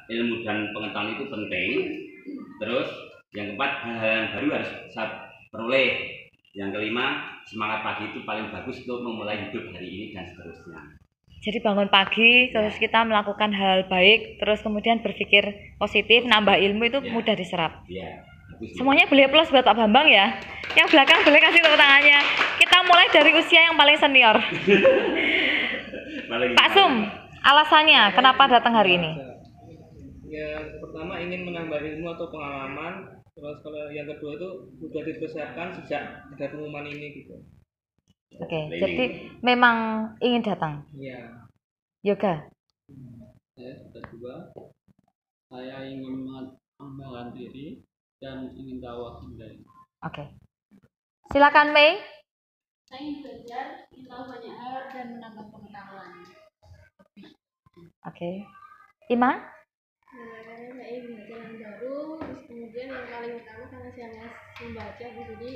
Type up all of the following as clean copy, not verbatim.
ilmu dan pengetahuan itu penting. Terus yang keempat, hal-hal yang baru harus saya peroleh. Yang kelima, semangat pagi itu paling bagus untuk memulai hidup hari ini dan seterusnya. Jadi bangun pagi, terus kita melakukan hal baik, terus kemudian berpikir positif, nambah ilmu itu mudah diserap. Semuanya boleh plus buat Pak Bambang ya. Yang belakang boleh kasih tepuk tangannya. Kita mulai dari usia yang paling senior. Pak Sum, alasannya kenapa datang hari ini? Ya, pertama ingin menambah ilmu atau pengalaman. Terus kalau yang kedua itu sudah dipersiapkan sejak ada pengumuman ini gitu. Oke, jadi memang ingin datang. Iya. Yoga. Saya sudah dua. Saya ingin mengembangkan diri dan ingin tahu akhirat. Oke. Silakan Mei. Saya ingin belajar, ingin tahu banyak hal dan menambah pengetahuan. Oke. Ima? Karena saya ingin belajar yang baru, terus kemudian yang paling utama karena saya masih membaca, jadi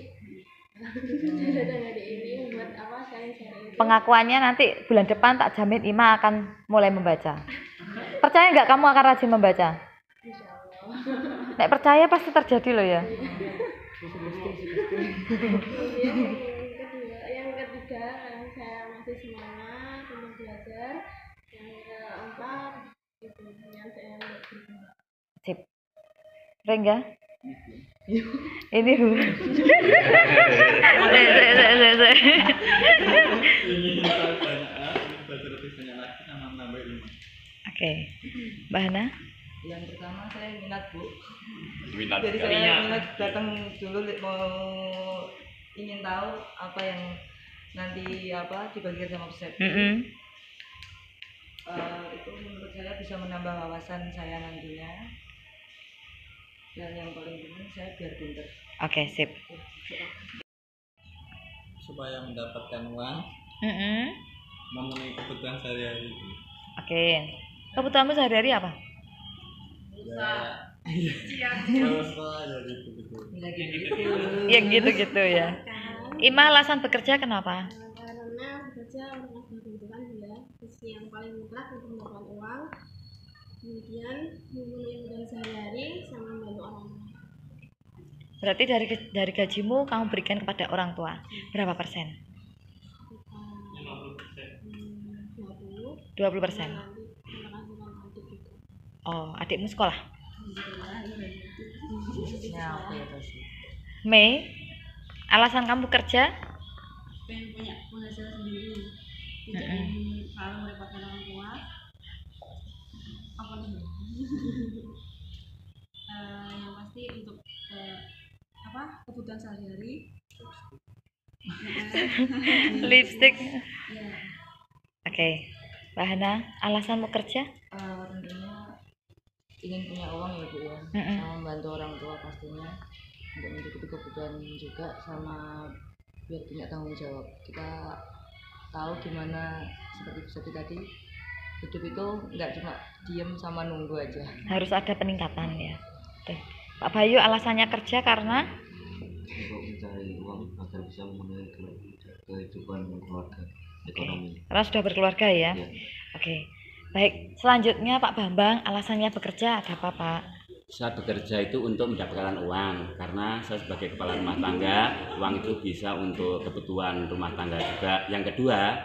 datang hari ini membuat apa sharing-sharing. Pengakuannya nanti bulan depan tak jamin Ima akan mulai membaca. Percaya nggak kamu akan rajin membaca? Insya Allah. Nek percaya pasti terjadi loh ya. Kemudian yang ketiga karena saya masih semangat untuk belajar. Yang keempat itu yang saya berkembang. Sip. Rengga? Ini Bu. Oke. Mbak Hana? Yang pertama saya minat Bu. Minat Jadi saya minat datang dulu mau ingin tahu apa yang nanti dibagikan sama Ustaz. Itu menurut saya bisa menambah wawasan saya nantinya. Dan yang paling penting saya biar pintar. Oke, sip. Supaya mendapatkan uang, memenuhi kebutuhan sehari-hari. Oke. Kebutuhanmu sehari-hari apa? Ya gitu-gitu ya. Ima alasan bekerja kenapa? Karena bekerja untuk kebutuhan ya, yang paling mutlak untuk mendapatkan uang, kemudian memenuhi kebutuhan sehari-hari sama membantu orang lain. Berarti dari gajimu kamu berikan kepada orang tua berapa persen? 20%. Oh, adikmu sekolah? Mei, alasan kamu kerja? Pengen punya penghasilan sendiri, tidak ingin selalu merepotkan orang tua. Apa nih? Yang pasti untuk kebutuhan sehari-hari. Lipstick. Ya. Oke. Mbak Hana, alasanmu kerja? Tentunya ingin punya uang ya Bu ya, sama membantu orang tua pastinya untuk mencukupi kebutuhan juga, sama biar punya tanggung jawab. Kita tahu gimana seperti tadi hidup itu nggak cuma diem sama nunggu aja, harus ada peningkatan ya. Oke. Pak Bayu alasannya kerja karena untuk mencari uang agar bisa memenuhi kehidupan keluarga, ekonomi. Karena sudah berkeluarga ya. Oke. Baik, selanjutnya Pak Bambang, alasannya bekerja ada apa Pak? Saya bekerja itu untuk mendapatkan uang, karena saya sebagai kepala rumah tangga, uang itu bisa untuk kebutuhan rumah tangga juga. Yang kedua,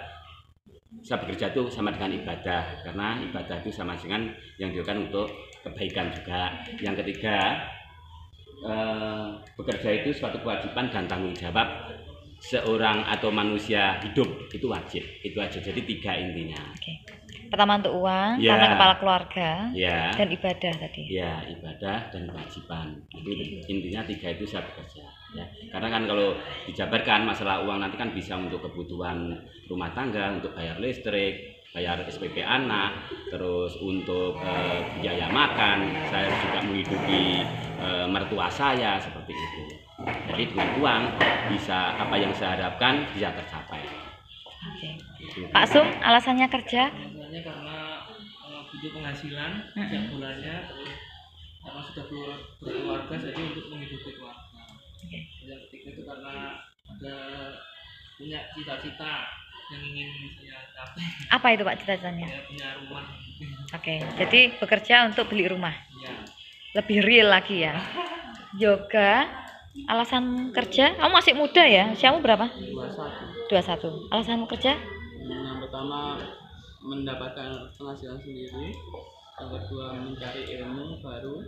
saya bekerja itu sama dengan ibadah, karena ibadah itu sama dengan yang dilakukan untuk kebaikan juga. Yang ketiga, bekerja itu suatu kewajiban dan tanggung jawab seorang atau manusia hidup, itu wajib. Itu aja, jadi 3 intinya. Oke. Pertama untuk uang, karena kepala keluarga, dan ibadah tadi. Ya, ibadah dan kewajiban. Itu intinya 3 itu saya bekerja. Ya. Karena kan kalau dijabarkan masalah uang nanti kan bisa untuk kebutuhan rumah tangga, untuk bayar listrik, bayar SPP anak, terus untuk biaya makan, saya juga menghidupi mertua saya seperti itu. Jadi dengan uang bisa apa yang saya harapkan bisa tercapai. Oke. Pak Sum, alasannya kerja? Alasannya karena butuh penghasilan setiap bulannya, terus karena sudah berkeluarga jadi untuk menghidupi keluarga. Yang ketiga itu karena ada punya cita-cita yang ingin saya capai. Apa itu Pak cita-citanya? Saya punya rumah. Oke, jadi bekerja untuk beli rumah. Ya. Lebih real lagi ya. Yoga, alasan kerja, kamu masih muda ya? Usiamu berapa? 21. 21. Alasanmu kerja? Yang pertama mendapatkan penghasilan sendiri, yang kedua mencari ilmu baru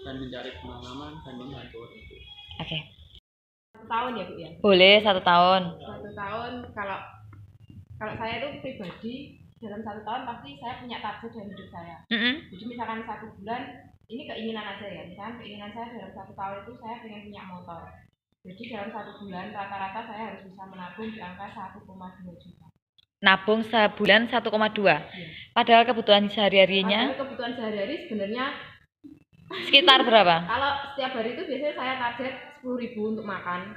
dan mencari pengalaman dan membantu orang tua. Oke. 1 tahun ya Bu ya. Boleh 1 tahun. 1 tahun kalau saya itu pribadi dalam 1 tahun pasti saya punya target dalam hidup saya. Jadi misalkan 1 bulan ini keinginan aja ya. Misalkan keinginan saya dalam 1 tahun itu saya pengen punya motor. Jadi dalam 1 bulan rata-rata saya harus bisa menabung di angka 1,2 juta. Nabung sebulan 1,2. Padahal kebutuhan sehari-harinya Padahal kebutuhan sehari-hari sebenarnya sekitar berapa? kalau setiap hari itu biasanya saya target 10.000 untuk makan.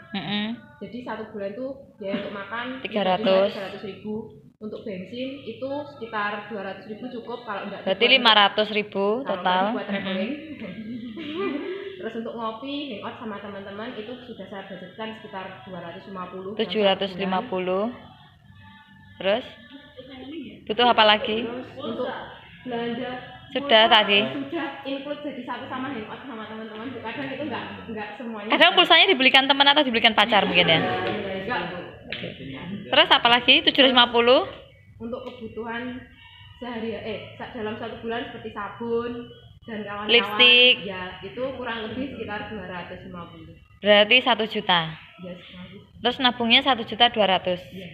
Jadi 1 bulan itu biaya untuk makan 300.000. Untuk bensin itu sekitar 200.000 cukup kalau enggak. Berarti 500.000 total. Buat traveling. Terus untuk ngopi, hangout sama teman-teman itu sudah saya budgetkan sekitar 250. 750. Terus butuh apa lagi? Terus untuk belanja Sudah pulsa tadi. sudah include jadi satu sama hangout sama teman-teman. Kadang itu enggak semuanya. Kadang pulsanya dibelikan teman atau dibelikan pacar mungkin ya. Enggak, Bu. Terus apa lagi? 750. Untuk kebutuhan sehari dalam 1 bulan seperti sabun dan kawan-kawan. Lipstick. Ya, itu kurang lebih sekitar 250. Berarti 1 juta. Ya, sekali. Terus nabungnya 1.200.000. Ya.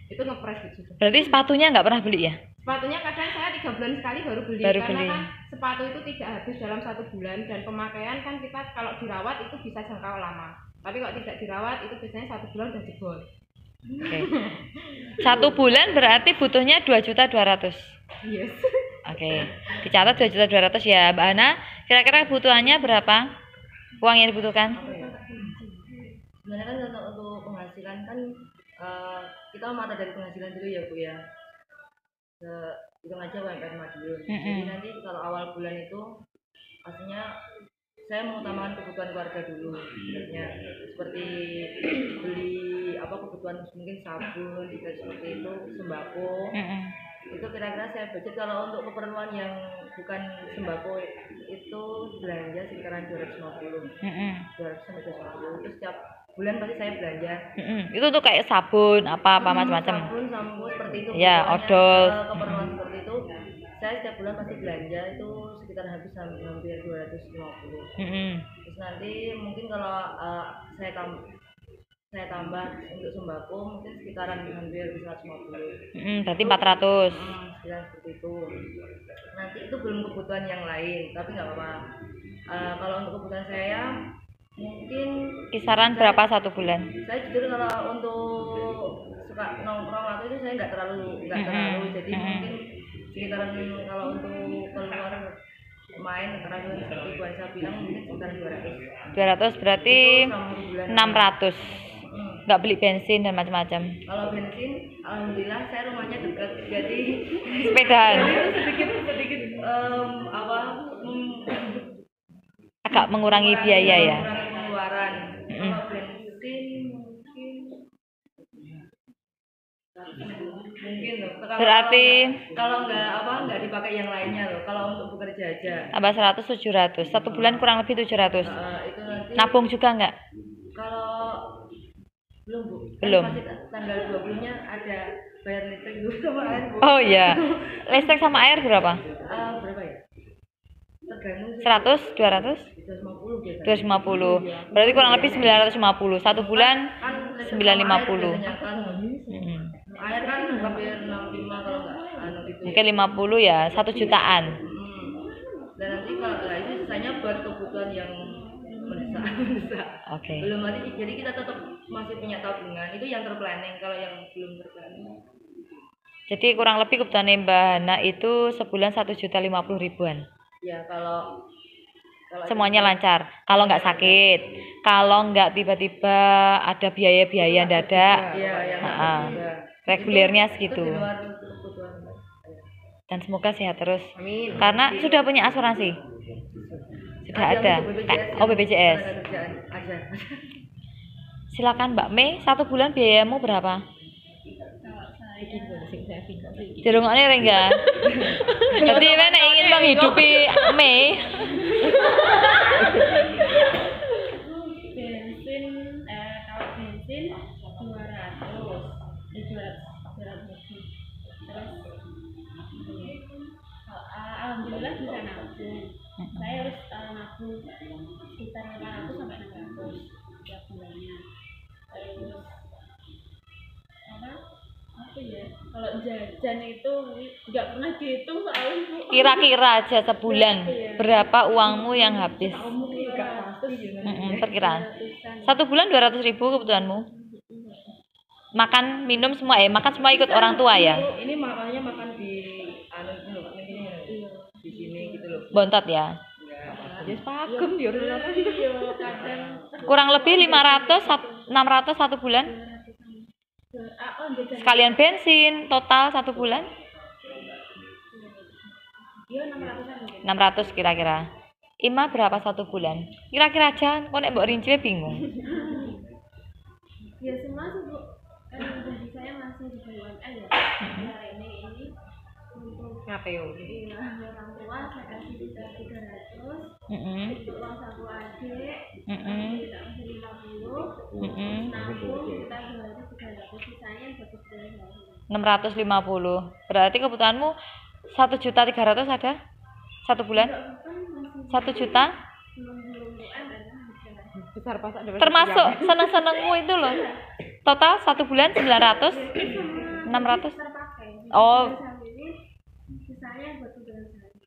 Itu ngepres gitu. Berarti sepatunya nggak pernah beli ya? Sepatunya kadang saya 3 bulan sekali baru beli. Karena kan sepatu itu tidak habis dalam 1 bulan dan pemakaian kan kita kalau dirawat itu bisa jangkau lama. Tapi kalau tidak dirawat itu biasanya 1 bulan udah jebol. Oke. 1 bulan berarti butuhnya 2.200.000. Yes. Oke. Dicatat 2.200.000 ya, Mbak Ana. Kira-kira kebutuhannya berapa? Uang yang dibutuhkan? Sebenarnya kan untuk penghasilan kan kita mata dari penghasilan dulu ya Bu ya. Hitung aja UMR Madiun. Jadi nanti kalau awal bulan itu pastinya saya mengutamakan kebutuhan keluarga dulu sebenarnya, seperti beli kebutuhan mungkin sabun juga seperti itu, sembako. Itu kira-kira saya budget kalau untuk keperluan yang bukan sembako itu belanja sekitaran 250. 200 sampai 250 itu setiap bulan pasti saya belanja. Itu tuh kayak sabun apa macam-macam. Sabun, sampo seperti itu. Ya, odol. Keperluan seperti itu saya setiap bulan pasti belanja itu sekitar hampir 250. Terus nanti mungkin kalau saya tambah untuk sembako mungkin sekitaran hampir 150. Berarti 400. Sekitar seperti itu. Nanti itu belum kebutuhan yang lain, tapi nggak apa-apa. Kalau untuk kebutuhan saya mungkin Kisaran berapa 1 bulan? Saya jujur kalau untuk suka nongkrong atau itu saya nggak terlalu jadi mungkin sekitaran kalau untuk keluar main terakhir seperti Bu Aisyah bilang mungkin sekitar 200. 200 berarti 600. Nggak beli bensin dan macam-macam. Kalau bensin, alhamdulillah saya rumahnya dekat, jadi Sepedaan. sedikit Agak mengurangi biaya ya. mengurangi pengeluaran. Kalau bensin mungkin loh. Berarti Kalau nggak dipakai yang lainnya loh. Kalau untuk bekerja aja. tambah 100 700. 1 bulan kurang lebih 700. Itu nanti. Nabung juga nggak? Kalau belum Bu. Belum. Masih tanggal 20-nya ada bayar listrik dulu sama air Bu. Oh iya. Listrik sama air berapa? Berapa ya? Tergantung sih. 100, 200? 250 biasanya. 250. Berarti kurang lebih 950. 1 bulan Kan 950. Air kan hampir 65 kalau nggak gitu. Mungkin 50 ya, 1 jutaan. Dan nanti kalau itu sisanya buat kebutuhan yang mendesak. Oke. Belum nanti jadi kita tetap masih punya tabungan. Itu yang terplanning. Kalau yang belum terplanning. Jadi kurang lebih kebutuhan Mbak Hana itu sebulan 1.050.000-an. Ya kalau Semuanya lancar. Kalau nggak sakit, kalau nggak tiba-tiba ada biaya-biaya dadak, regulernya segitu. itu di luar kebutuhan. Dan semoga sehat terus. Amin. Karena sudah punya asuransi. Sudah ada. BPJS. Ada. Silakan Mbak Mei, 1 bulan biayamu berapa? Dirungokne Rengga. Jadi mana ingin menghidupi Mei. Bensin kalau bensin 200 lebih. Terus alhamdulillah bisa nabung. Saya harus nabung sekitar 500 sampai 600 tiap bulannya. Terus apa ya? Kalau jajan itu nggak pernah dihitung soalnya Bu. Kira-kira aja sebulan berapa uangmu yang habis? Perkiraan. 1 bulan 200.000 kebutuhanmu. Makan, minum semua makan semua ikut orang tua ya? Ini makanya makan di di sini gitu loh. Bontot ya? Ya pagem ya Kurang lebih 500 600 1 bulan? Sekalian bensin total 1 bulan? 600 kira-kira. Ima berapa 1 bulan? Kira-kira aja, kok nek mbok rinci bingung. Ya semua sih Bu, kan gaji saya masih di BUMN ya. Hari ini untuk ngapeo. Iya, orang tua saya kasih 300. Untuk uang saku adik, kita kasih 50. Nabung kita 200 sisanya buat kebutuhan 650. Berarti kebutuhanmu 1.300.000 ada? 1 bulan? 1 juta? Besar pasak Termasuk seneng-senengmu itu loh. Total 1 bulan 900? 600? Oh, sisanya buat kebutuhan sehari.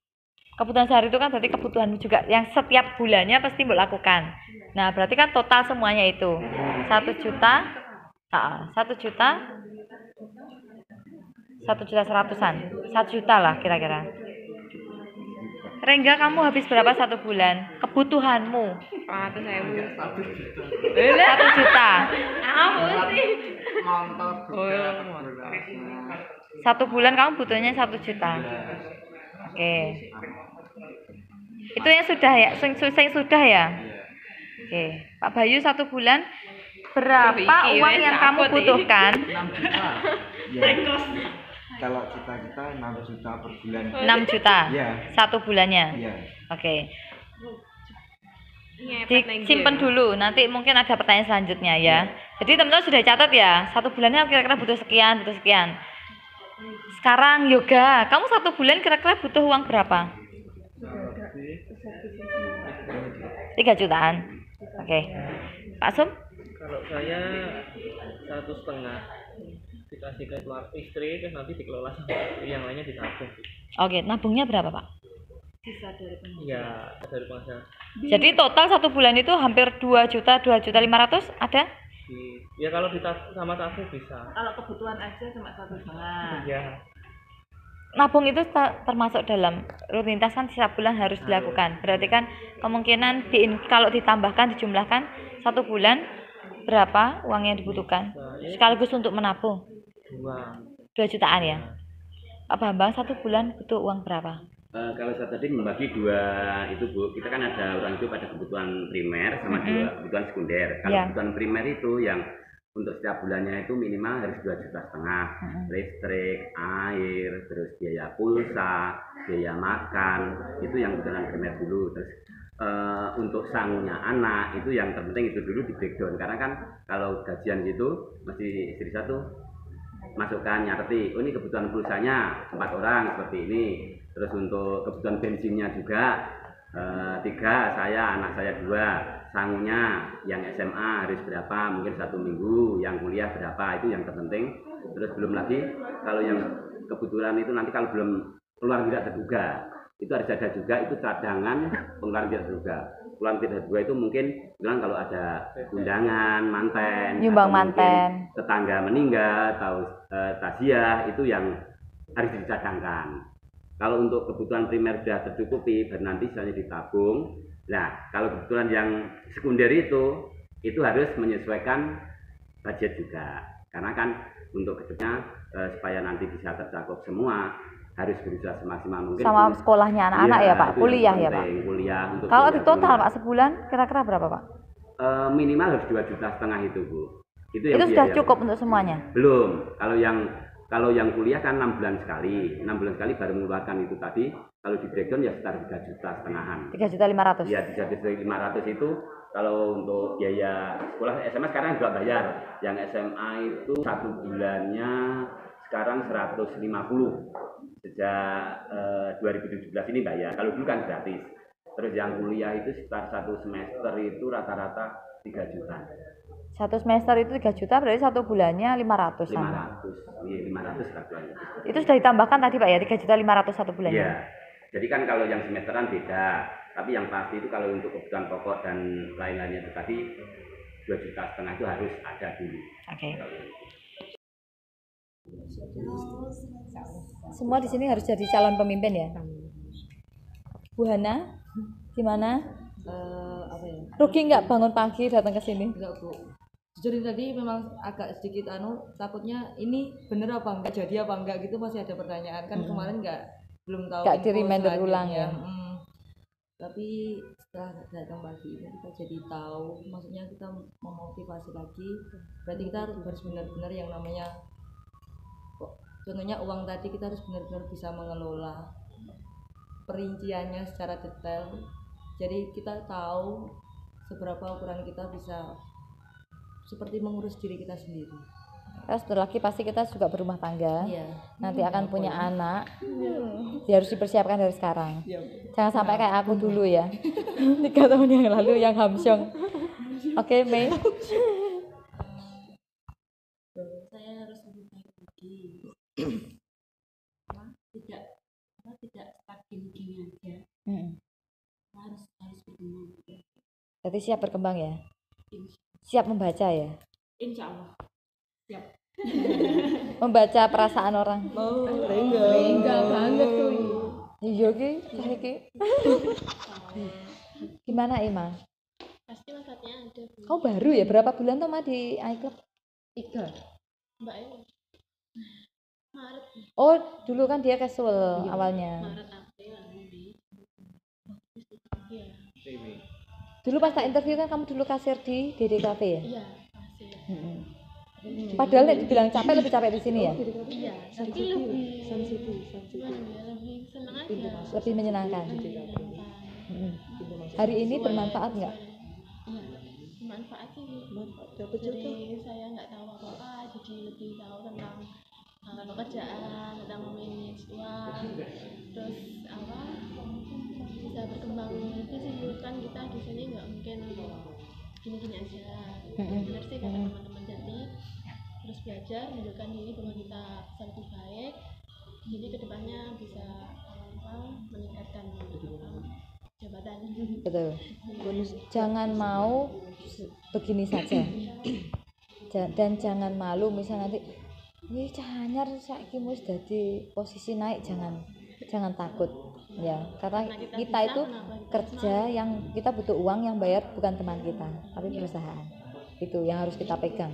kebutuhan sehari itu kan berarti kebutuhanmu juga yang setiap bulannya pasti mbok lakukan. Nah, berarti kan total semuanya itu 1 juta. 1 juta 1.100.000-an. 1 juta lah kira-kira. Rengga, kamu habis berapa 1 bulan? Kebutuhanmu 100.000. 1 juta. Apa sih? 1 bulan kamu butuhnya 1 juta. Oke. Itu yang sudah ya? Sing sudah ya? Oke. Pak Bayu 1 bulan berapa uang yang kamu butuhkan? 6 juta. Ya. Kalau kita 6 juta per bulan. 6 juta? Iya. 1 bulannya? Iya. Oke. Disimpan dulu, nanti mungkin ada pertanyaan selanjutnya ya. Jadi teman-teman sudah catat ya, 1 bulannya kira-kira butuh sekian, Sekarang yoga, kamu 1 bulan kira-kira butuh uang berapa? 3 jutaan. Oke. Pak Sum? Kalau saya 1,5 dikasih ke istri, terus nanti dikelola sama istri, yang lainnya ditabung. Oke, nabungnya berapa Pak? Iya, dari penghasilan. Jadi total 1 bulan itu hampir 2 juta, 2.500.000 ada? Ya kalau ditabung sama tabung bisa. Kalau kebutuhan aja cuma 1,5. Iya. Nabung itu termasuk dalam rutinitas kan setiap bulan harus dilakukan. Berarti kan kemungkinan kalau ditambahkan, dijumlahkan 1 bulan berapa uang yang dibutuhkan? Sekaligus untuk menabung. 2 jutaan ya? Pak Bambang 1 bulan butuh uang berapa? Kalau saya tadi membagi 2 itu Bu, kita kan ada orang itu pada kebutuhan primer sama kebutuhan sekunder. Kalau kebutuhan primer itu yang untuk setiap bulannya itu minimal harus 2,5 juta, listrik, air, terus biaya pulsa, biaya makan, itu yang kebutuhan primer dulu. Terus untuk sangunya anak itu yang terpenting itu dulu di breakdown, karena kan kalau gajian gitu masih istri satu masukkan nyarti, ini kebutuhan pulsanya 4 orang seperti ini. Terus untuk kebutuhan bensinnya juga 3, saya, anak saya 2, sangunya yang SMA harus berapa, mungkin 1 minggu, yang kuliah berapa, itu yang terpenting. Terus belum lagi kalau yang kebutuhan itu nanti kalau belum keluar tidak terduga, itu harus ada juga, itu cadangan pengeluaran tidak terduga. Pengeluaran tidak terduga itu mungkin bilang kalau ada undangan, manten, nyumbang manten, tetangga meninggal atau taziah, itu yang harus dicadangkan. Kalau untuk kebutuhan primer sudah tercukupi, baru nanti misalnya ditabung. Nah, kalau kebutuhan yang sekunder itu harus menyesuaikan budget juga. Karena kan untuk kedepannya supaya nanti bisa tercakup semua, harus berusaha semaksimal mungkin. Sama sekolahnya anak-anak ya Pak, kuliah ya Pak. Kuliah untuk kalau di total Pak sebulan kira-kira berapa Pak? Minimal harus 2,5 juta itu Bu. Itu sudah cukup untuk semuanya? Belum. Kalau yang Kalau yang kuliah kan 6 bulan sekali, 6 bulan sekali baru mengeluarkan itu tadi. Kalau di breakdown ya sekitar 3,5 juta. 3.500.000. Ya 3.500.000 itu kalau untuk biaya sekolah SMA sekarang juga bayar. Yang SMA itu 1 bulannya sekarang 150. Sejak 2017 ini bayar. Kalau dulu kan gratis. Terus yang kuliah itu sekitar 1 semester itu rata-rata 3 juta. 1 semester itu 3 juta, berarti 1 bulannya 500 sama. 500, iya 500 satuan. Itu sudah ditambahkan tadi Pak ya, 3.500.000 1 bulannya. Iya. Jadi kan kalau yang semesteran beda, tapi yang pasti itu kalau untuk kebutuhan pokok dan lain-lainnya itu tadi 2,5 juta itu harus ada dulu. Oke. Semua di sini harus jadi calon pemimpin ya. Bu Hana, gimana? Apa ya? Rugi nggak bangun pagi datang ke sini? Enggak Bu, jujur ini tadi memang agak sedikit takutnya ini bener apa enggak, jadi apa enggak gitu, masih ada pertanyaan kan. Kemarin belum tahu Nggak info di-reminder ulang ya. Tapi setelah datang pagi ini kita jadi tahu, maksudnya kita memotivasi lagi. Berarti kita harus benar-benar yang namanya contohnya uang tadi, kita harus benar-benar bisa mengelola perinciannya secara detail. Jadi kita tahu seberapa ukuran kita bisa seperti mengurus diri kita sendiri. Setelah lagi pasti kita juga berumah tangga. Iya. Nanti akan punya anak. Ya harus dipersiapkan dari sekarang. Jangan sampai kayak aku dulu ya. 3 tahun yang lalu yang hamsyong. Oke, Mei. Saya harus lebih baik lagi. tidak stuck gini aja. Harus berkembang. Berarti siap berkembang ya? Siap membaca ya? Insya Allah. Siap. Membaca perasaan orang. Enggak banget tuh. Iya ki. Gimana Ima? Pasti manfaatnya ada. Kau baru ya? Berapa bulan tuh Ma di iClub? 3. Mbak ini Maret. Oh, dulu kan dia casual awalnya. Maret April Mei. Iya. Dulu pas tak interview kan kamu dulu kasir di DD Cafe ya? Iya, pasti. Padahal nek dibilang capek lebih capek di sini ya? Iya, tapi lebih sensitif. Lebih senang aja. Lebih menyenangkan. Hari ini bermanfaat nggak? Iya, bermanfaat sih. Jadi saya nggak tahu apa-apa, jadi lebih tahu tentang pekerjaan, tentang memanage uang, terus bisa berkembang itu sih. Kan kita di sini nggak mungkin gini-gini aja. Benar sih kata teman-teman, jadi terus belajar menunjukkan diri bahwa kita bisa lebih baik, jadi kedepannya bisa meningkatkan jabatan. Betul. Jangan mau begini saja. Dan jangan malu misal nanti wih cahanyar saiki wis dadi posisi naik, jangan takut ya, karena kita itu kerja yang kita butuh uang, yang bayar bukan teman kita tapi perusahaan. Itu yang harus kita pegang.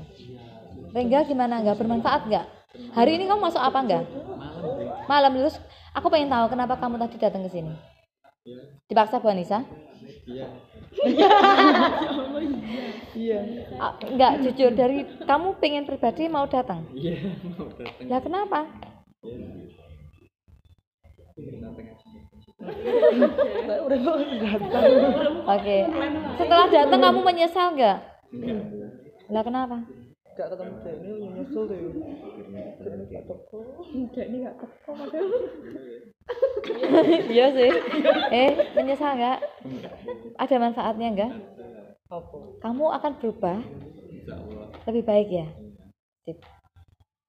Rengga gimana, nggak bermanfaat nggak? Hari ini kamu masuk apa nggak? Malam. Terus aku pengen tahu kenapa kamu tadi datang ke sini. Dipaksa Bu Anissa? Iya. Enggak, jujur dari kamu pengen pribadi mau datang? Iya, mau datang. Ya kenapa? Oke. Setelah datang kamu menyesal nggak? Lah kenapa? Gak ketemu Dani nyesel deh. Dani gak teko padahal. Iya sih. Menyesal nggak? Ada manfaatnya nggak? Kamu akan berubah lebih baik ya. Sip.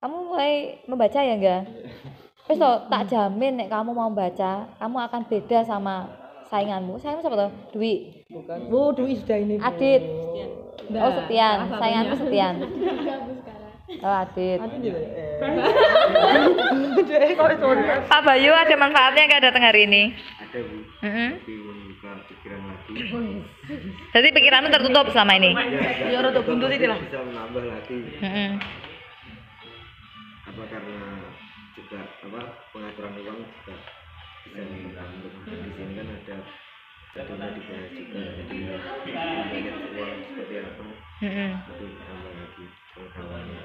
Kamu mulai membaca ya enggak? Wes tak jamin nek kamu mau baca, kamu akan beda sama sainganmu. Sainganmu siapa tuh? Dwi. Bukan. Oh, Dwi sudah ini. Adit. Oh, Setian. Sainganku Setian. Oh, Adit. Pak Bayu, ada manfaatnya nggak datang hari ini? Ada Bu. Tapi membuka pikiran lagi. Jadi pikiranmu tertutup selama ini? Ya rada buntu sih lah. Bisa menambah lagi. Apa karena juga pengaturan uang juga bisa menambah. Di sini kan ada dana dibayar juga, jadi melihat uang seperti apa itu tambah lagi. pengetahuannya.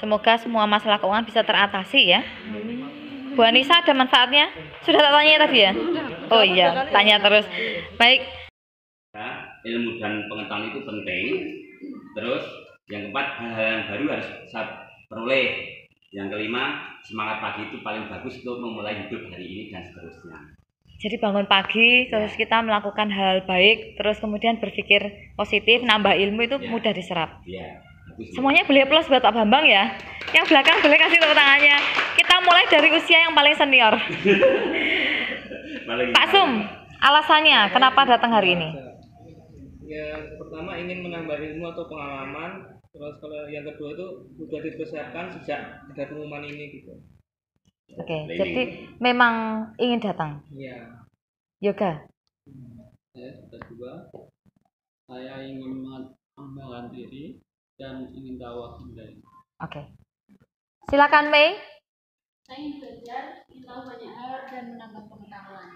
Semoga semua masalah keuangan bisa teratasi ya. Bu Anissa ada manfaatnya? Sudah tak tanya tadi ya? Oh iya, tanya terus. Baik. Ilmu dan pengetahuan itu penting. Terus yang keempat, hal-hal yang baru harus saya peroleh. Yang kelima, semangat pagi itu paling bagus untuk memulai hidup hari ini dan seterusnya. Jadi bangun pagi, terus kita melakukan hal baik, terus kemudian berpikir positif, nambah ilmu itu mudah diserap. Iya. Semuanya boleh plus buat Pak Bambang ya. Yang belakang boleh kasih tepuk tangannya. Kita mulai dari usia yang paling senior. Pak Sum, alasannya kenapa datang hari ini? Ya, pertama ingin menambah ilmu atau pengalaman. Terus kalau yang kedua itu sudah dipersiapkan sejak ada pengumuman ini gitu. Oke, jadi memang ingin datang. Iya. Yoga. Kedua, saya ingin mengembangkan diri dan ingin tahu agenda. Oke. Silakan Mei. Saya ingin belajar, ingin tahu banyak hal dan menambah pengetahuan.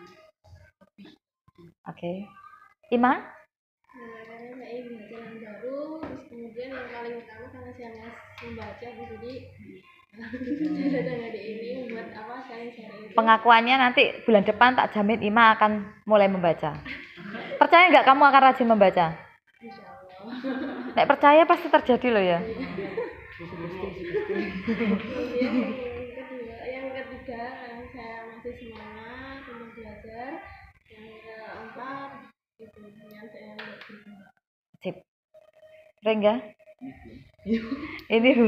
Oke. Ima? Karena saya ingin belajar yang baru, terus kemudian yang paling utama karena saya masih membaca, jadi saya datang hari ini membuat sharing-sharing. Pengakuannya nanti bulan depan tak jamin Ima akan mulai membaca. Percaya nggak kamu akan rajin membaca? Insya Allah. Nek percaya pasti terjadi loh ya. Kemudian yang ketiga karena saya masih semangat untuk belajar. Yang keempat itu yang saya berguna. Sip. Rengga? Ini Bu.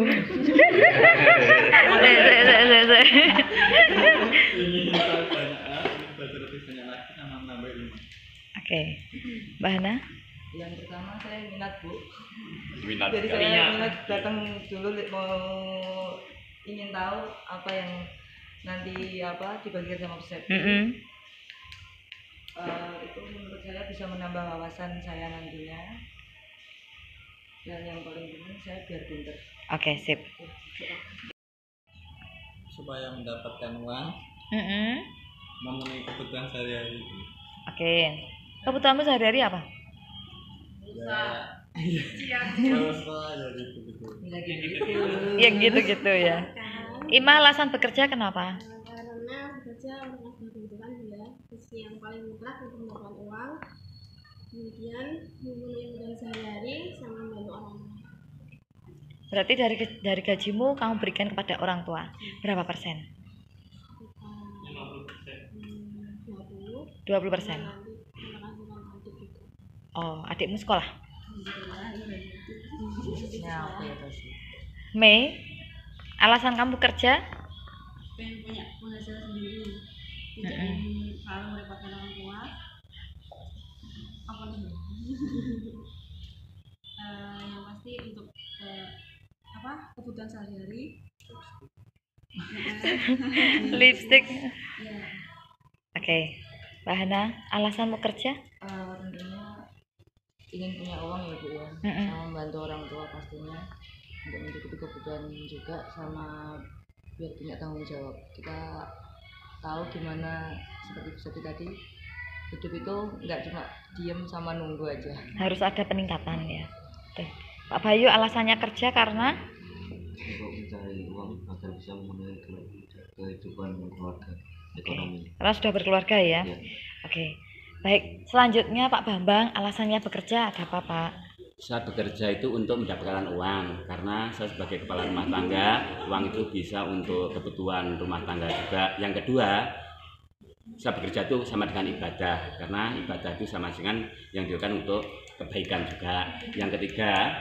Oke. Mbak Hana? Yang pertama saya minat Bu. Minat Jadi sekali. saya minat datang dulu mau ingin tahu apa yang nanti dibagikan sama Pusat. Itu menurut saya bisa menambah wawasan saya nantinya. Dan yang paling penting saya biar pintar. Oke, sip. Supaya mendapatkan uang memenuhi kebutuhan sehari-hari. Oke. Kebutuhanmu sehari-hari apa? Yang gitu-gitu ya. Ima alasan bekerja kenapa? Karena bekerja untuk kebutuhan ya, yang paling mutlak untuk mendapatkan uang, kemudian memenuhi kebutuhan sehari-hari sama membantu orang lain. Berarti dari gajimu kamu berikan kepada orang tua berapa persen? 20%. Oh, adikmu sekolah? Mei, alasan kamu kerja? Pengen punya penghasilan sendiri, tidak ingin selalu merepotkan orang tua. Apa nih? Yang pasti untuk kebutuhan sehari-hari. Lipstick. Ya. Oke. Mbak Hana, alasanmu kerja? Tentunya ingin punya uang ya Bu ya, sama membantu orang tua pastinya untuk mencukupi kebutuhan juga, sama biar punya tanggung jawab. Kita tahu gimana seperti tadi, hidup itu nggak cuma diem sama nunggu aja, harus ada peningkatan ya. Oke. Pak Bayu alasannya kerja karena Untuk mencari uang agar bisa memenuhi kehidupan keluarga, ekonomi. karena sudah berkeluarga ya. Ya. Oke. Baik, selanjutnya Pak Bambang, alasannya bekerja ada apa Pak? Saya bekerja itu untuk mendapatkan uang, karena saya sebagai kepala rumah tangga, uang itu bisa untuk kebutuhan rumah tangga juga. Yang kedua, saya bekerja itu sama dengan ibadah, karena ibadah itu sama dengan yang dilakukan untuk kebaikan juga. Yang ketiga,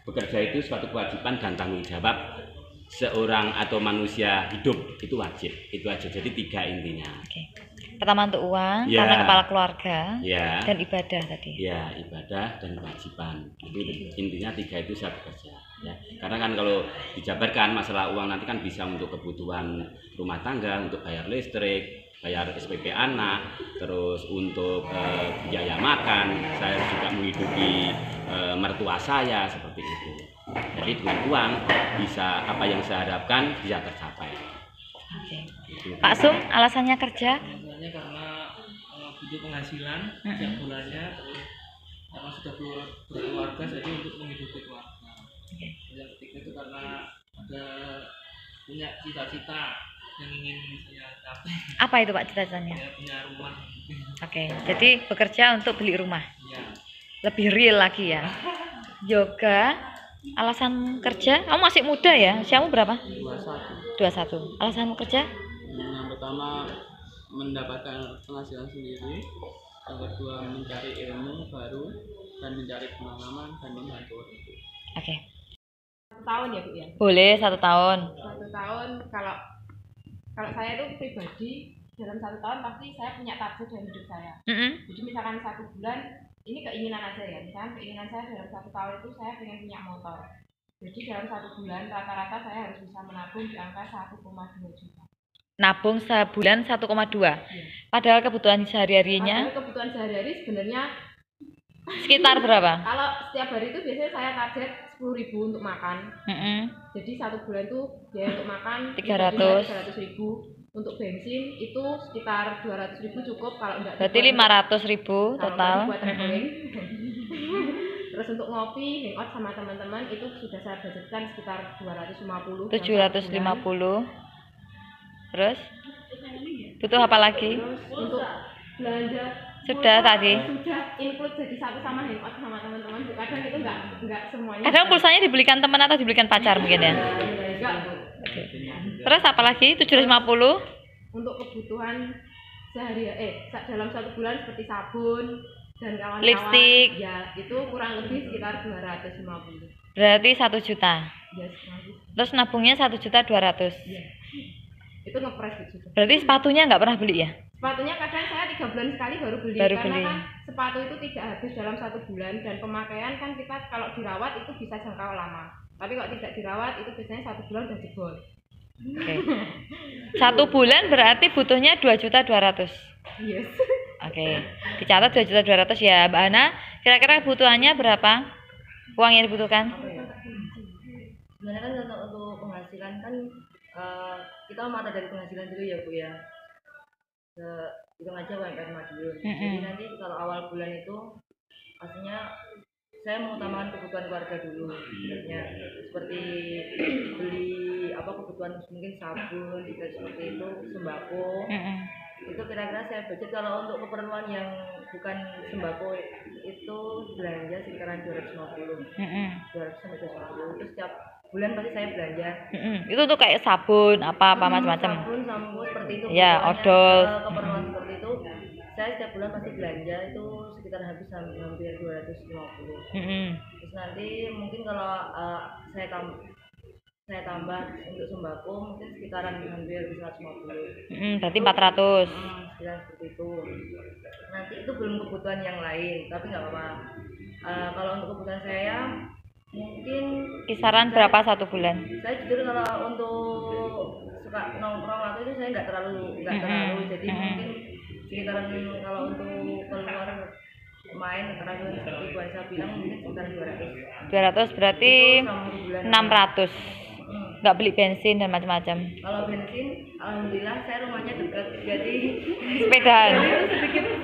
bekerja itu suatu kewajiban dan tanggung jawab seorang atau manusia hidup, itu wajib. Itu aja. Jadi 3 intinya. Oke. Pertama untuk uang, Ya. karena kepala keluarga, Ya. dan ibadah tadi. Ya, ibadah dan kewajiban. Itu intinya 3 itu saya bekerja. Ya. Karena kan kalau dijabarkan masalah uang nanti kan bisa untuk kebutuhan rumah tangga, untuk bayar listrik, bayar SPP anak, terus untuk biaya makan, saya juga menghidupi mertua saya seperti itu. Jadi dengan uang bisa apa yang saya harapkan bisa tercapai. Oke. Pak Sum, alasannya kerja? Alasannya karena butuh penghasilan setiap bulannya, terus karena sudah berkeluarga jadi untuk menghidupi keluarga. Yang ketiga itu karena ada punya cita-cita yang ingin saya capai. Apa itu Pak cita-citanya? Saya punya rumah. Oke, jadi bekerja untuk beli rumah. Ya. Lebih real lagi ya. Yoga, alasan kerja, kamu masih muda ya? Usiamu berapa? 21. Alasanmu kerja? Yang pertama mendapatkan penghasilan sendiri, yang kedua mencari ilmu baru dan mencari pengalaman dan membantu orang tua. Oke. 1 tahun ya Bu ya. Boleh 1 tahun. 1 tahun kalau saya itu pribadi dalam 1 tahun pasti saya punya target dalam hidup saya. Jadi misalkan 1 bulan ini keinginan aja ya. Misalkan keinginan saya dalam 1 tahun itu saya pengen punya motor. Jadi dalam 1 bulan rata-rata saya harus bisa menabung di angka 1,2 juta. Nabung sebulan 1,2. Padahal kebutuhan sehari-harinya Padahal kebutuhan sehari-hari sebenarnya sekitar berapa? kalau setiap hari itu biasanya saya target 10.000 untuk makan. Jadi 1 bulan itu biaya untuk makan 300.000. Untuk bensin itu sekitar 200.000 cukup kalau enggak. Berarti 500.000 total. Buat traveling. Terus untuk ngopi, hangout sama teman-teman itu sudah saya budgetkan sekitar 250. 750. Terus butuh apa lagi? Terus untuk belanja Sudah tadi. sudah include jadi satu sama hangout sama teman-teman. Kadang itu enggak semuanya. Kadang pulsanya dibelikan teman atau dibelikan pacar mungkin ya. Enggak, Bu. Terus apa lagi? 750. Untuk kebutuhan sehari dalam 1 bulan seperti sabun dan kawan-kawan. Lipstick. Ya, itu kurang lebih sekitar 250. Berarti 1 juta. Ya, sekali. Terus nabungnya 1.200.000. Ya. Itu ngepres gitu. Berarti sepatunya nggak pernah beli ya? Sepatunya kadang saya 3 bulan sekali baru beli. Karena kan sepatu itu tidak habis dalam 1 bulan dan pemakaian kan kita kalau dirawat itu bisa jangkau lama. Tapi kalau tidak dirawat itu biasanya 1 bulan udah jebol. Oke. 1 bulan berarti butuhnya 2.200.000. Yes. Oke. Dicatat 2.200.000 ya, Mbak Ana. Kira-kira kebutuhannya berapa? Uang yang dibutuhkan? Sebenarnya kan untuk penghasilan kan kita mata dari penghasilan dulu ya Bu ya. Hitung aja UMR Madiun. Jadi nanti kalau awal bulan itu pastinya saya mengutamakan kebutuhan keluarga dulu sebenarnya, seperti beli kebutuhan mungkin sabun seperti itu, sembako. Itu kira-kira saya budget kalau untuk keperluan yang bukan sembako itu belanja sekitaran 250. 200 sampai 250 itu setiap bulan pasti saya belanja. Itu tuh kayak sabun apa macam-macam. Sabun, sampo seperti itu. Ya, odol. Keperluan seperti itu saya setiap bulan pasti belanja itu sekitar habis hampir 250. Terus nanti mungkin kalau saya tambah untuk sembako mungkin sekitaran hampir 150. Berarti 400. Sekitar seperti itu. Nanti itu belum kebutuhan yang lain, tapi nggak apa-apa. Kalau untuk kebutuhan saya mungkin kisaran berapa 1 bulan? Saya jujur kalau untuk suka nongkrong atau itu saya nggak terlalu jadi mungkin sekitaran kalau untuk keluar main terakhir seperti Bu Aisyah bilang mungkin sekitar 200 berarti 600. Nggak beli bensin dan macam-macam. Kalau bensin alhamdulillah saya rumahnya dekat jadi sepedaan sedikit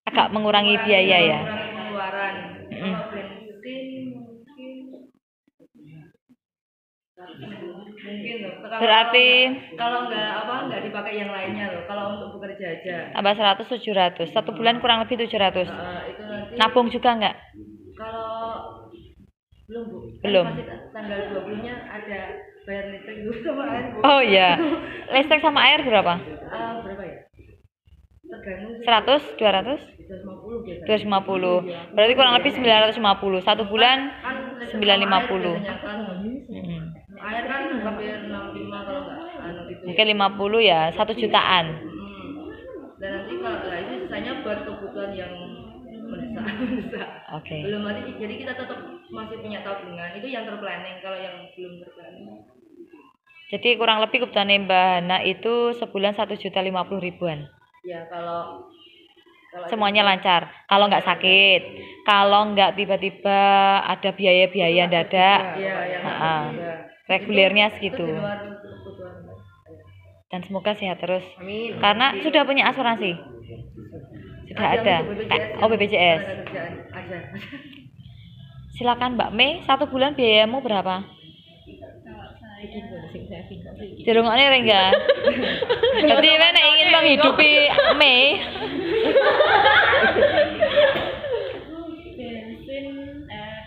agak mengurangi biaya ya. Pengeluaran. Kalau bensin mungkin loh. Berarti kalau nggak dipakai yang lainnya loh. Kalau untuk bekerja aja. Tambah 100 700. 1 bulan kurang lebih 700. Itu nanti. Nabung juga nggak? Kalau belum Bu. Belum. Masih tanggal 20-nya ada bayar listrik dulu sama air Bu. Oh iya. Listrik sama air berapa? Berapa ya? Tergantung 100, 200? 250 biasanya. 250. Berarti kurang lebih 950. 1 bulan 950. Air kan hampir 65 kalau nggak gitu. Mungkin 50 ya, 1 jutaan. Dan nanti kalau itu sisanya buat kebutuhan yang mendesak. Oke. Belum lagi jadi kita tetap masih punya tabungan. Itu yang terplanning. Kalau yang belum terplanning. Jadi kurang lebih kebutuhan Mbak Hana itu sebulan 1.050.000-an. Ya kalau semuanya lancar. Kalau nggak sakit, kalau nggak tiba-tiba ada biaya-biaya mendadak, regulernya segitu. Dan semoga sehat terus. Karena sudah punya asuransi. Sudah ada. BPJS. Silakan Mbak Mei, 1 bulan biayamu berapa? Dirungokne Rengga. Jadi mana ingin menghidupi Mei? Bensin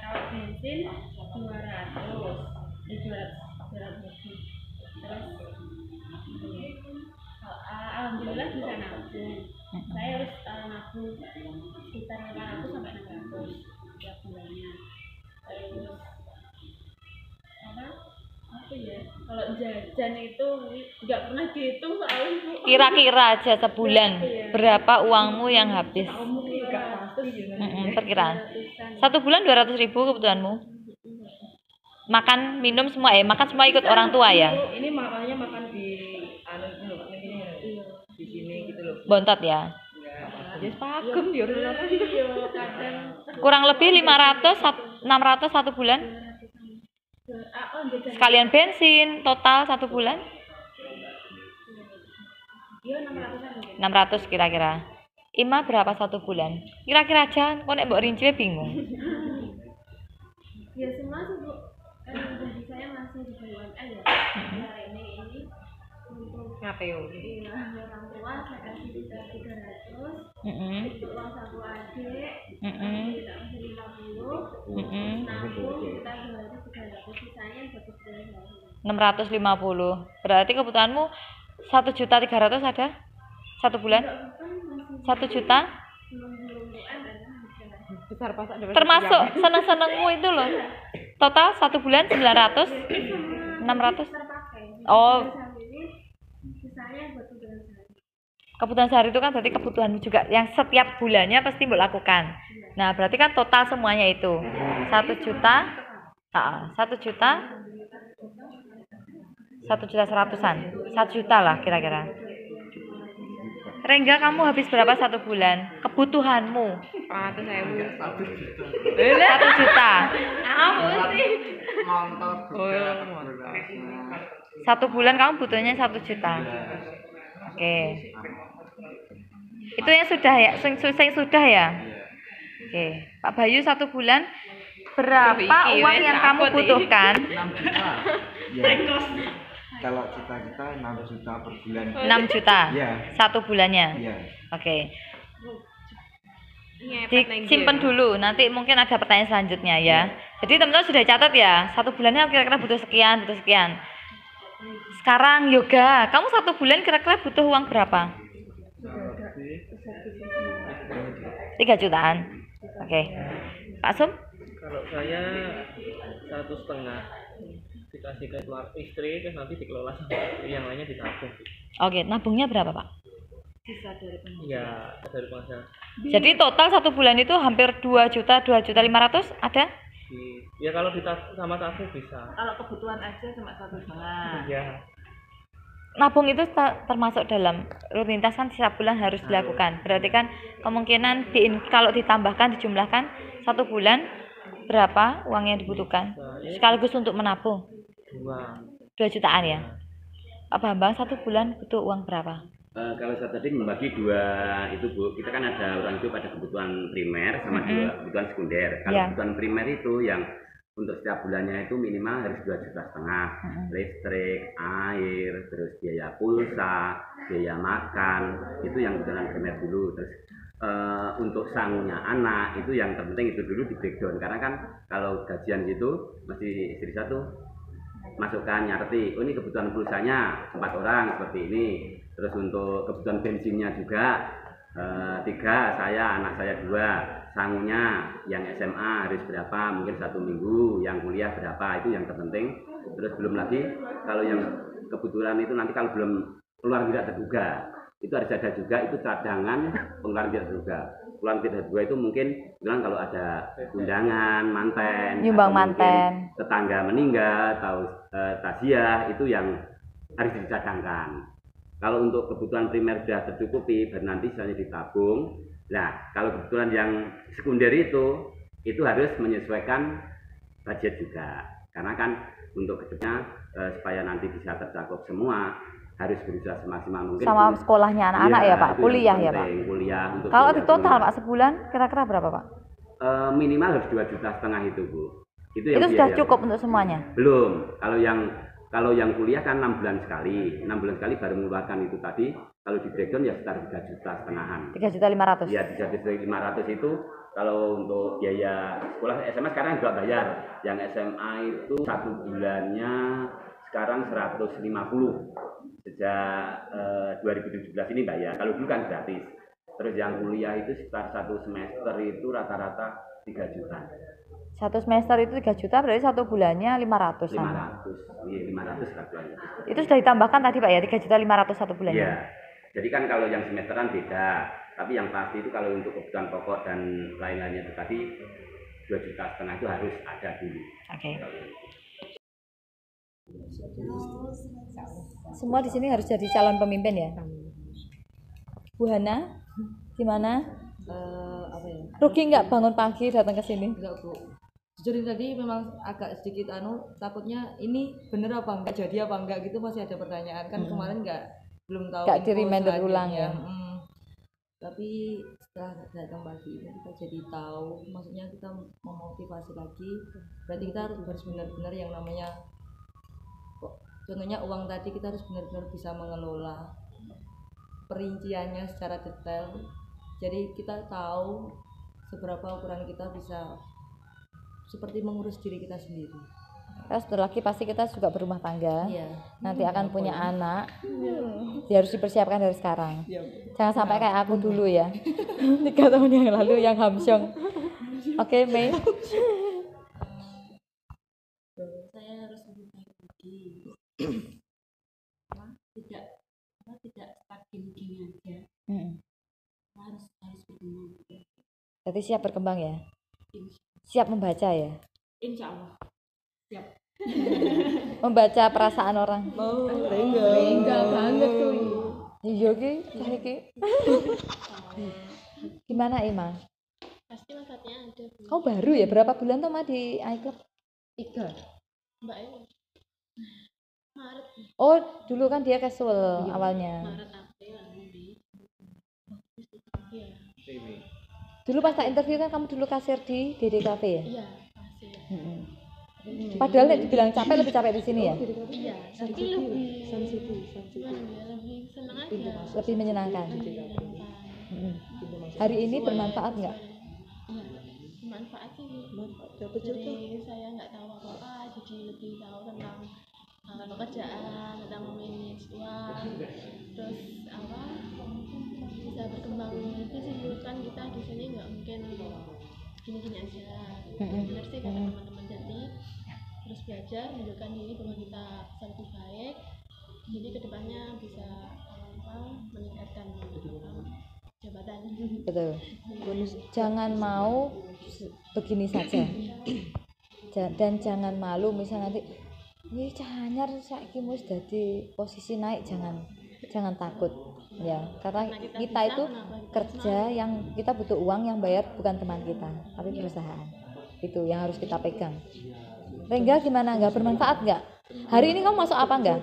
kalau bensin 200 lebih. Terus alhamdulillah bisa nabung. Saya harus nabung sekitar 500 sampai 600 tiap bulannya. Terus apa ya? Kalau jajan itu nggak pernah dihitung soalnya Bu. Kira-kira aja sebulan berapa uangmu yang habis? Perkiraan. 1 bulan 200.000 kebutuhanmu. Makan, minum semua makan semua ikut orang tua ya? Ini makanya makan di di sini gitu loh. Bontot ya? Jadi pagem ya Kadang Kurang lebih 500, 600 1 bulan? Sekalian bensin, total 1 bulan? Iya 600-an. 600 kira-kira. Ima berapa 1 bulan? Kira-kira aja, kok nek mbok rinci bingung. Ya semua sih Bu. Gaji saya masih di BUMN ya. Hari ini untuk ngapeo. iya orang tua saya kasih 300. Untuk uang saku adik. Kita masih 50. Nabung kita 200 sisanya buat kebutuhan 650. Berarti kebutuhanmu 1.300.000 ada? 1 bulan? 1 juta? Besar pasak Termasuk seneng-senengmu itu loh. Total 1 bulan 900? 600? Oh, sisanya buat kebutuhan saya. kebutuhan sehari itu kan berarti kebutuhanmu juga yang setiap bulannya pasti mbok lakukan. Nah, berarti kan total semuanya itu 1 juta. 1 juta 1.100.000-an. 1 juta lah kira-kira. Rengga, kamu habis berapa 1 bulan? Kebutuhanmu 100.000. 1 juta. Satu bulan kamu butuhnya 1 juta. Oke. Itu yang sudah ya, yang sudah ya. Oke, Pak Bayu 1 bulan berapa uang yang kamu butuhkan? 6 juta. Ya. Kalau kita 6 juta per bulan. 6 juta. Iya. 1 bulannya. Iya. Oke. Disimpan dulu, nanti mungkin ada pertanyaan selanjutnya ya. Jadi teman-teman sudah catat ya, 1 bulannya kira-kira butuh sekian, butuh sekian. Sekarang Yoga, kamu 1 bulan kira-kira butuh uang berapa? 3 jutaan. Oke. Pak Sum? Kalau saya 1,5 dikasih ke istri, terus nanti dikelola sama istri, yang lainnya ditabung. Oke, nabungnya berapa Pak? Ya, dari penghasilan. Jadi total 1 bulan itu hampir 2 juta, 2.500.000 ada? Ya kalau ditabung sama tabung bisa. Kalau kebutuhan aja cuma 1,5. Ya. Nabung itu termasuk dalam rutinitas kan setiap bulan harus dilakukan. Berarti kan kemungkinan kalau ditambahkan, dijumlahkan 1 bulan berapa uang yang dibutuhkan sekaligus untuk menabung? 2 jutaan ya. Pak Bambang 1 bulan butuh uang berapa? Kalau saya tadi membagi 2 itu Bu, kita kan ada orang hidup ada kebutuhan primer sama kebutuhan sekunder. Kalau kebutuhan primer itu yang untuk setiap bulannya itu minimal harus 2,5 juta, listrik, air, terus biaya pulsa, biaya makan, itu yang kebutuhan primer dulu. Terus untuk sangunya anak itu yang terpenting itu dulu di breakdown, karena kan kalau gajian gitu masih istri satu masukkan nyarti, oh ini kebutuhan pulsanya 4 orang seperti ini, terus untuk kebutuhan bensinnya juga 3, saya, anak saya 2, sangunya yang SMA harus berapa, mungkin 1 minggu, yang kuliah berapa, itu yang terpenting. Terus belum lagi kalau yang kebutuhan itu nanti kalau belum keluar tidak terduga, itu harus ada juga, itu cadangan pengeluaran tidak terduga. Pengeluaran tidak terduga itu mungkin bilang kalau ada undangan, manten, nyumbang manten, tetangga meninggal atau taziah, itu yang harus dicadangkan. Kalau untuk kebutuhan primer sudah tercukupi, baru nanti misalnya ditabung. Nah, kalau kebutuhan yang sekunder itu harus menyesuaikan budget juga. Karena kan untuk kedepannya supaya nanti bisa tercakup semua, harus berusaha semaksimal mungkin sama sekolahnya anak-anak ya Pak, kuliah ya Pak. Kuliah untuk kalau di total Pak sebulan kira-kira berapa Pak? minimal harus 2,5 juta itu, Bu. Itu sudah cukup untuk semuanya? Belum. Kalau yang kuliah kan 6 bulan sekali. 6 bulan sekali baru mengeluarkan itu tadi. Kalau di breakdown ya sekitar 3,5 juta. 3.500.000. Iya, 3.500.000 itu kalau untuk biaya sekolah SMA sekarang juga bayar. Yang SMA itu 1 bulannya sekarang 150. Sejak 2017 ini bayar. Kalau dulu kan gratis. Terus yang kuliah itu sekitar 1 semester itu rata-rata 3 juta. 1 semester itu 3 juta, berarti 1 bulannya 500. 500, iya 500 satuannya. Itu sudah ditambahkan tadi Pak ya, 3.500.000 1 bulannya? Iya, jadi kan kalau yang semesteran beda, tapi yang pasti itu kalau untuk kebutuhan pokok dan lain-lainnya itu tadi 2,5 juta itu harus ada dulu. Oke. Semua di sini harus jadi calon pemimpin ya? Bu Hana, gimana? Apa ya? Rugi nggak bangun pagi datang ke sini? Enggak, Bu. Jujur tadi memang agak sedikit takutnya ini bener apa enggak, jadi apa enggak gitu, masih ada pertanyaan kan. Kemarin belum tahu nggak di info reminder selanjutnya. ulang ya. Tapi setelah datang pagi ini kita jadi tahu, maksudnya kita memotivasi lagi. Berarti kita harus benar-benar yang namanya contohnya uang tadi, kita harus benar-benar bisa mengelola perinciannya secara detail. Jadi kita tahu seberapa ukuran kita bisa seperti mengurus diri kita sendiri. Terus setelah lagi pasti kita juga berumah tangga. Iya. Nanti akan punya anak. Ya harus dipersiapkan dari sekarang. Jangan sampai kayak aku dulu ya. 3 tahun yang lalu yang hamsyong. Oke, Mei. Saya harus lebih baik lagi. Tidak stuck gini aja. Harus berkembang. Berarti siap berkembang ya? Siap membaca ya? Insya Allah. Siap. Membaca perasaan orang. Enggak banget tuh. Iya ki. Gimana Ima? Pasti manfaatnya ada. Bu. Kau baru ya? Berapa bulan tuh Ma di iClub? 3. Mbak ini Maret. Oh, dulu kan dia casual awalnya. Maret April Mei. Iya. Dulu pas tak interview kan kamu dulu kasir di DD Cafe ya? Iya, pasti. Padahal nek dibilang capek lebih capek di sini ya? Iya, tapi lebih gimana ya, lebih senang aja. Lebih menyenangkan. Hari ini bermanfaat nggak? Iya, bermanfaat sih. Jadi saya nggak tahu apa-apa, jadi lebih tahu tentang pekerjaan, tentang memanage uang, terus bisa berkembang itu sih. Kan kita di sini nggak mungkin gini-gini aja. Benar sih kata teman-teman, jadi terus belajar menunjukkan diri bahwa kita lebih baik, jadi kedepannya bisa meningkatkan jabatan. Betul. Jangan mau begini saja. Dan jangan malu misal nanti wih cahanyar saiki wis dadi posisi naik, jangan takut ya, karena kita itu kerja, yang kita butuh uang, yang bayar bukan teman kita tapi perusahaan. Itu yang harus kita pegang. Rengga gimana, nggak bermanfaat nggak? Hari ini kamu masuk apa nggak?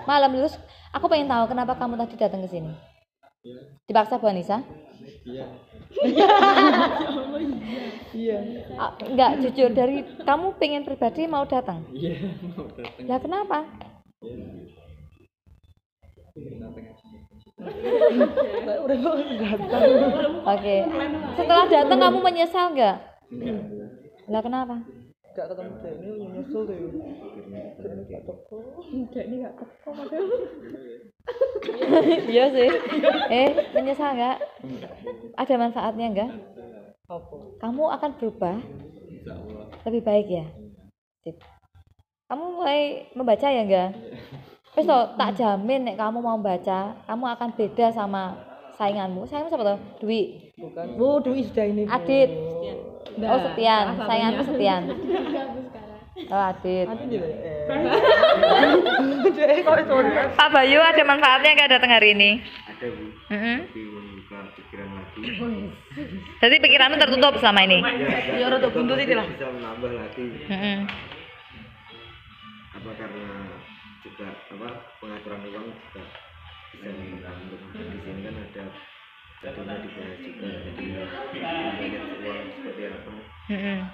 Malam. Terus aku pengen tahu kenapa kamu tadi datang ke sini? Dipaksa Bu Anissa? Iya. Enggak, jujur dari kamu pengen pribadi mau datang? Iya, mau datang. Lah kenapa? Oke. Setelah datang kamu menyesal nggak? Lah kenapa? Gak ketemu Dani, nyusul deh. Dani gak teko. Dani gak teko padahal. Iya sih. Menyesal nggak? Ada manfaatnya nggak? Apa? Kamu akan berubah lebih baik ya. Sip. Kamu mulai membaca ya enggak? Wes toh, tak jamin nek kamu mau baca, kamu akan beda sama sainganmu. Sainganmu siapa toh? Dwi. Bukan. Bu, Dwi sudah ini. Bu. Adit. Oh, Setian. Sainganmu Setian. Oh, Adit. Pak Bayu, ada manfaatnya nggak datang hari ini? Ada Bu. Tapi membuka pikiran lagi. Jadi pikiranmu tertutup selama ini? Ya rada buntu sih lah. Bisa menambah lagi. Apa karena juga pengaturan uang juga bisa menambah. Di sini kan ada tadinya dibahas juga, jadi manage uang seperti apa,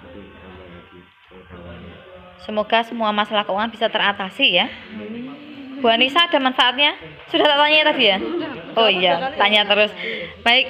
tapi tambah lagi pengetahuannya. Semoga semua masalah keuangan bisa teratasi ya. Bu Anissa, ada manfaatnya? Sudah tak tanya tadi ya? Oh iya, tanya terus. Baik,